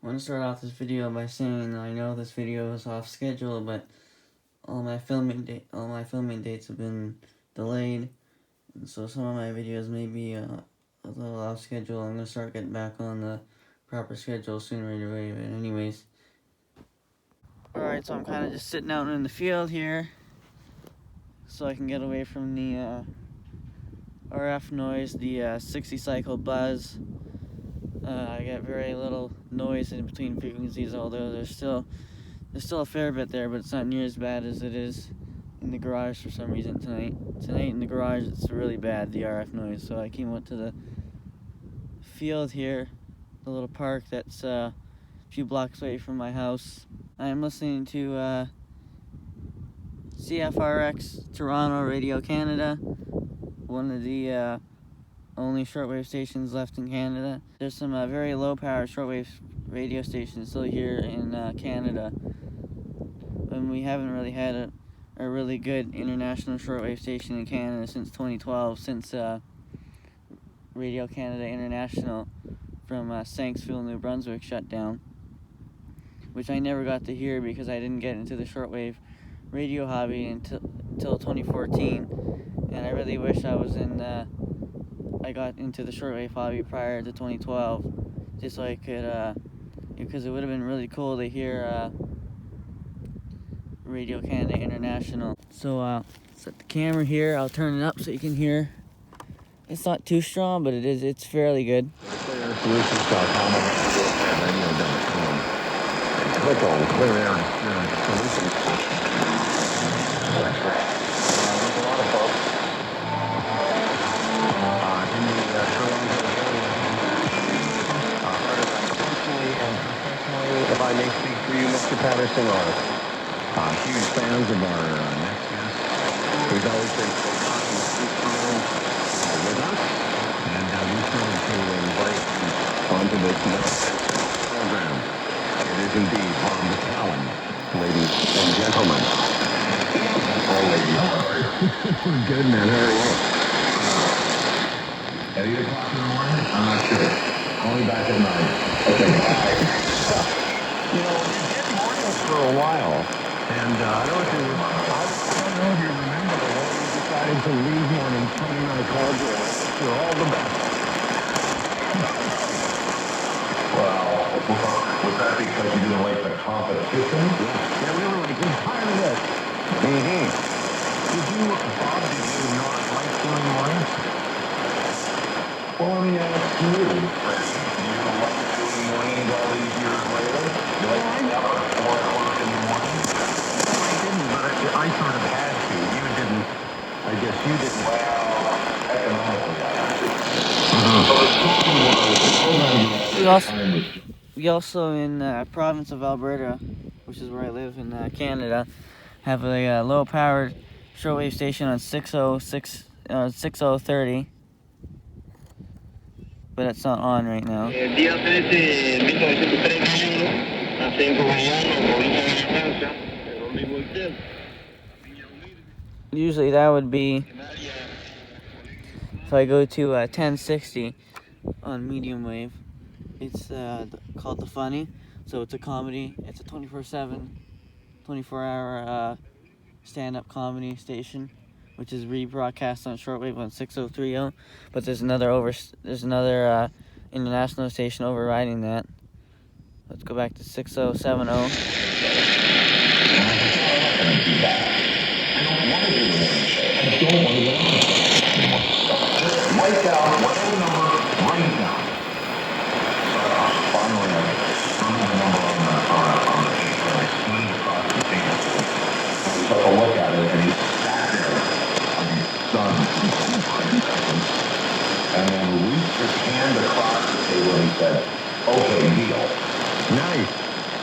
I want to start off this video by saying I know this video is off schedule, but all my filming dates have been delayed, and so some of my videos may be a little off schedule. I'm gonna start getting back on the proper schedule sooner or later. But anyways, alright, so I'm kind of just sitting out in the field here, so I can get away from the RF noise, the 60 cycle buzz. I get very little noise in between frequencies, although there's still a fair bit there, but it's not near as bad as it is in the garage for some reason tonight. Tonight in the garage it's really bad, the RF noise, so I came out to the field here, the little park that's a few blocks away from my house. I'm listening to CFRX Toronto Radio Canada, one of the only shortwave stations left in Canada. There's some very low-power shortwave radio stations still here in Canada, and we haven't really had a really good international shortwave station in Canada since 2012, since Radio Canada International from Sanksville, New Brunswick shut down, which I never got to hear because I didn't get into the shortwave radio hobby until 2014, and I really wish I got into the shortwave hobby prior to 2012, just so I could, because it would have been really cool to hear Radio Canada International. So set the camera here, I'll turn it up so you can hear. It's not too strong, but it's fairly good. Click on Clear Air Solutions. There's a lot of folks in the Toronto area. Personally and professionally, if I may speak for you, Mr. Patterson, are huge fans of our next guest, who's always been so kind and fruitful with us, and we started to invite him onto this program. It is indeed Bob McCallum, ladies and gentlemen. Oh, ladies, how are you? Good, man. How are you? At 8 o'clock in the morning? I'm not sure. I'll be back at 9. Okay, bye. You know, we did mornings for a while, and I don't know if you remember when we decided to leave mornings. Tony and I called you. You're all the best. Well, was that because you didn't like the competition? Yeah, we were like, we're tired of this. Mm-hmm. Bob, did you not like doing mornings? Well, let me ask you. Do you like doing mornings all these years later? You like to get up at 4 o'clock in the morning? No, I didn't, but I sort of had to. You didn't. I guess you didn't. Well, economically, I had to. So the program was We also in the province of Alberta, which is where I live in Canada, have a low-powered shortwave station on 6030, but it's not on right now. Usually that would be if I go to 1060 on medium wave. It's called The Funny, so it's a comedy. It's a 24/7, 24-hour stand-up comedy station, which is rebroadcast on shortwave on 6030. But there's another international station overriding that. Let's go back to 6070. Write down whatever number, write it down. Finally, I found the number on the paper, and I slid it across the table. We took a look at it, and he sat there on his son for 5 seconds, and then reached his hand across the table and said, "Okay, deal." Nice.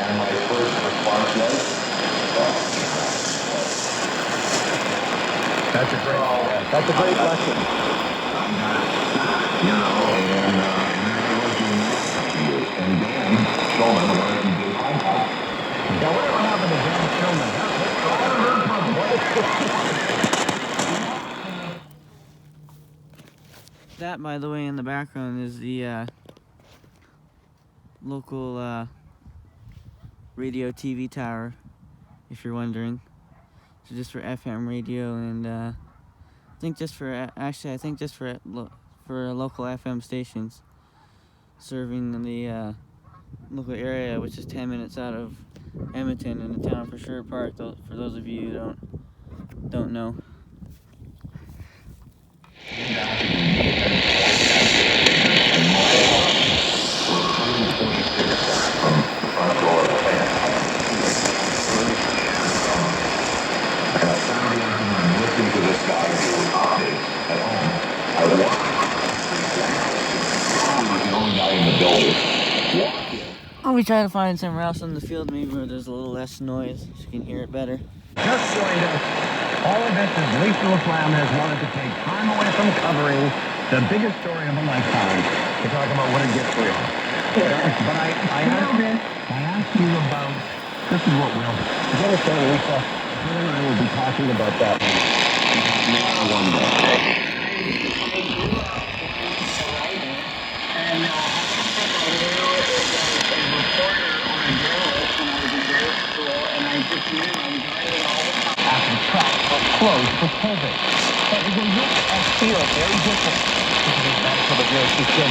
And my first response was, That's a great lesson. You know, and I was doing that to you. And Dan Shulman wanted to do contact. Now, whatever happened to Dan Shulman? I haven't heard from him. That, by the way, in the background is the local radio TV tower, if you're wondering. So just for FM radio, and I think just for local FM stations serving the local area, which is 10 minutes out of Edmonton in the town of Sherwood Park. For those of you who don't know. Listening to this guy do updates at home. I was the only guy in the building. I'll be trying to find somewhere else in the field, maybe where there's a little less noise, so you can hear it better. Just joined us. All of this is Lethal Islam has wanted to take time away from covering the biggest story of a lifetime to talk about what it gets for you. But I asked you about, this is what we'll, you understand, Lisa, you and I will be talking about that one day. After the track was closed for COVID. But it will look and feel very different. This is bad for the real system.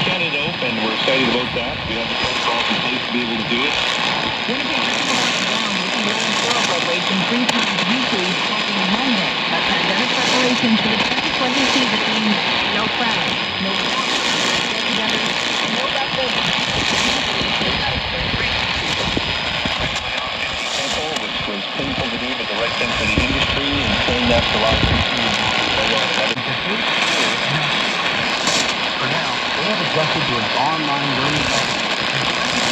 Get it open. We're excited about that. We have the protocols in place to be able to do it. Celebration 3 times weekly starting Monday. A pandemic preparation for the 2020 season means no crowd, no get-together, no leftovers. Which was painful to do, but the right thing for the industry, and saying that to a lot of people. For now, they have adjusted to an online learning model.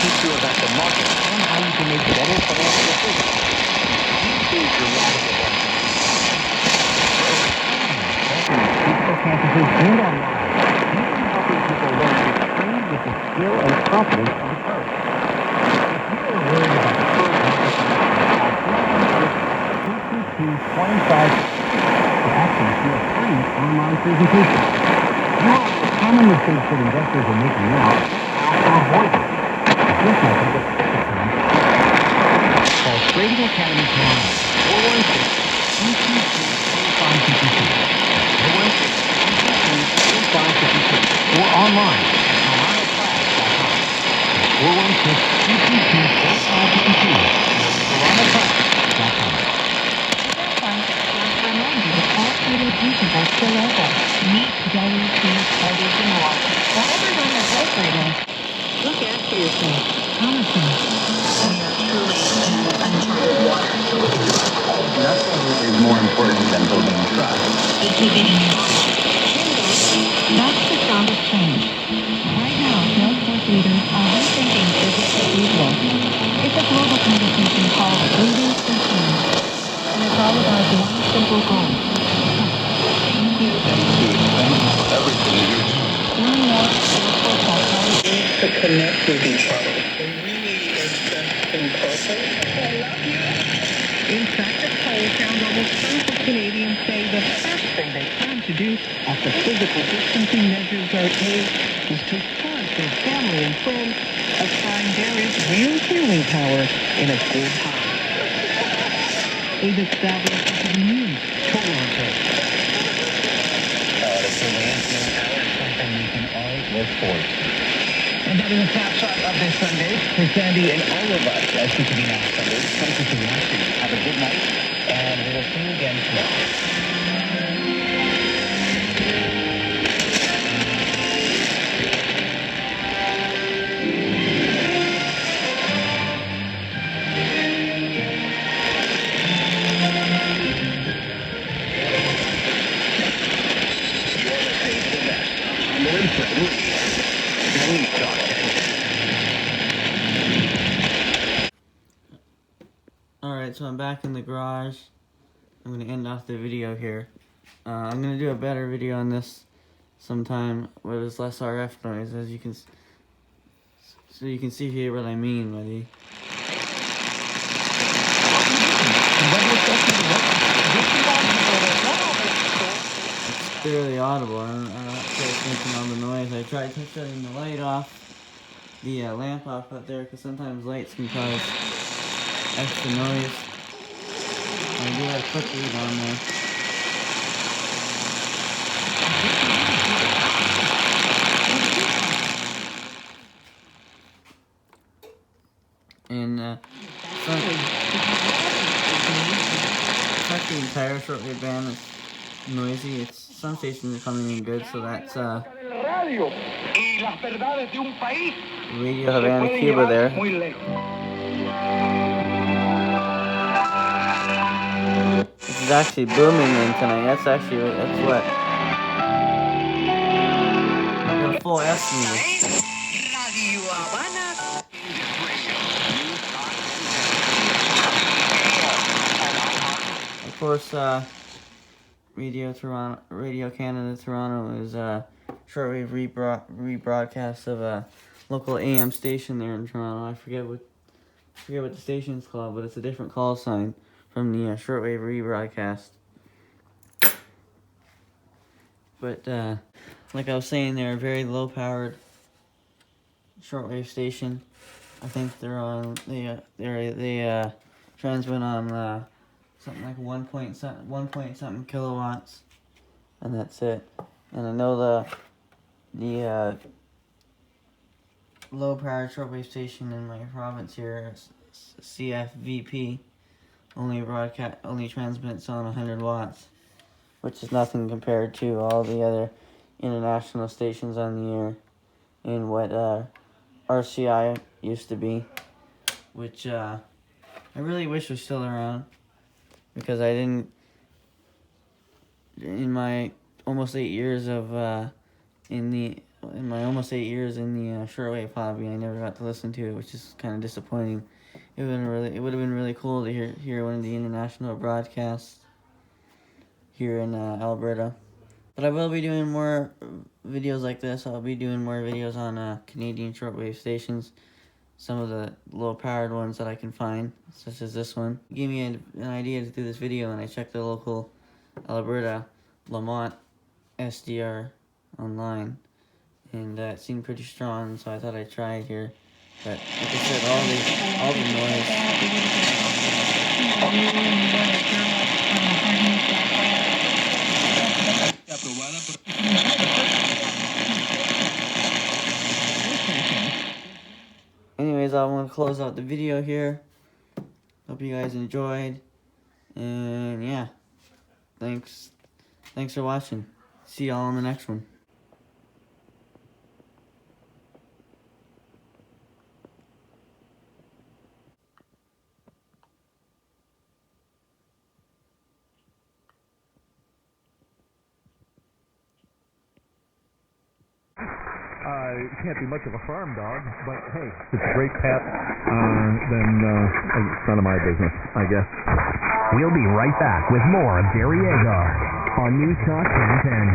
Teach you about the market and how you can make better financial decisions. Campuses and online. You can help people learn to train with the skill and confidence of the pros. If you are worried about the pros PCT 25 to access your free online presentation. You know the common mistakes that investors are making now to avoid them. This method is called Trading Academy Town 416-222-4552 or online at torontopress.com. 416-222-4552 or torontopress.com. Want to remind you that all radio teachers are still open. Meet, dining, tea, parties, and more. Whatever's on your plate right now. Look after yourself. Promise me. We are truly in uncharted waters. Nothing is more important than building trust. Be keeping in your body. That's the sound of change. Right now, Salesforce leaders are rethinking business as usual. It's a global conversation called Leaders for Change. And it's all about one simple goal. Thank you. Everything you do. Learn more at Salesforce.com. To connect with each other. They really invest in person. I love you. In fact, a poll found almost half of Canadians say the first thing they plan to do after physical distancing measures are taken is to start their family and friends, a sign there is real healing power in a good time. We've established a new total. This healing power is something we can all work towards. And that is a snapshot of this Sunday for Sandy and all of us at CTV Now Sunday. Thank you for watching. Have a good night, and we will see you again tomorrow. Alright, so I'm back in the garage. I'm going to end off the video here. I'm going to do a better video on this sometime where there's less RF noise, as you can, so you can see here what I mean by the... barely audible. I don't pay attention on the noise. I tried shutting the light off, the lamp off out there, because sometimes lights can cause extra noise. I do have quick read on there. And the entire shortwave band is noisy. Some stations are coming in good, so that's Radio Havana, Cuba there. This is actually booming in tonight. That's what? The full estimate. Of course, Radio Canada Toronto is shortwave rebroadcast of a local AM station there in Toronto. I forget what the station's called, but it's a different call sign from the shortwave rebroadcast. But like I was saying, they're a very low-powered shortwave station. I think they transmit on something like 1 point something kilowatts, and that's it. And I know the low-powered shortwave station in my province here, CFVP, only transmits on 100 watts, which is nothing compared to all the other international stations on the air in what RCI used to be, which I really wish was still around, because I didn't, in my almost 8 years of in the shortwave hobby, I never got to listen to it, which is kind of disappointing. It would have been really cool to hear one of the international broadcasts here in Alberta. But I will be doing more videos like this. I'll be doing more videos on Canadian shortwave stations, some of the low-powered ones that I can find, such as this one. It gave me an idea to do this video, and I checked the local Alberta Lamont SDR online, and it seemed pretty strong, so I thought I'd try it here. But like I said, all the noise. Anyways, I want to close out the video here. Hope you guys enjoyed, and yeah, thanks for watching. See y'all on the next one. It can't be much of a farm dog, but hey, if it's a great pet, then it's none of my business, I guess. We'll be right back with more of Gary Agar on News Talk 1010.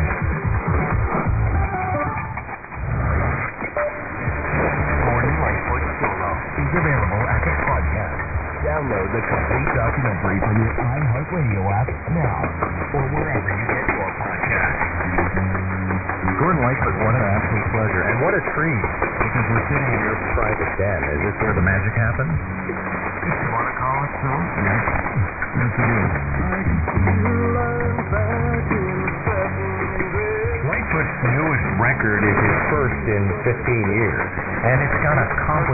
Morning Lightfoot Solo is available as a podcast. Download the complete documentary from your iHeartRadio app now, or wherever you get your podcasts. Gordon Lightfoot, what an absolute pleasure, and what a treat, because we're sitting in your private den. Is this where the magic happens? If you want to call it so. Yes, yes it is. Lightfoot's newest record is his first in 15 years, and it's got a complicated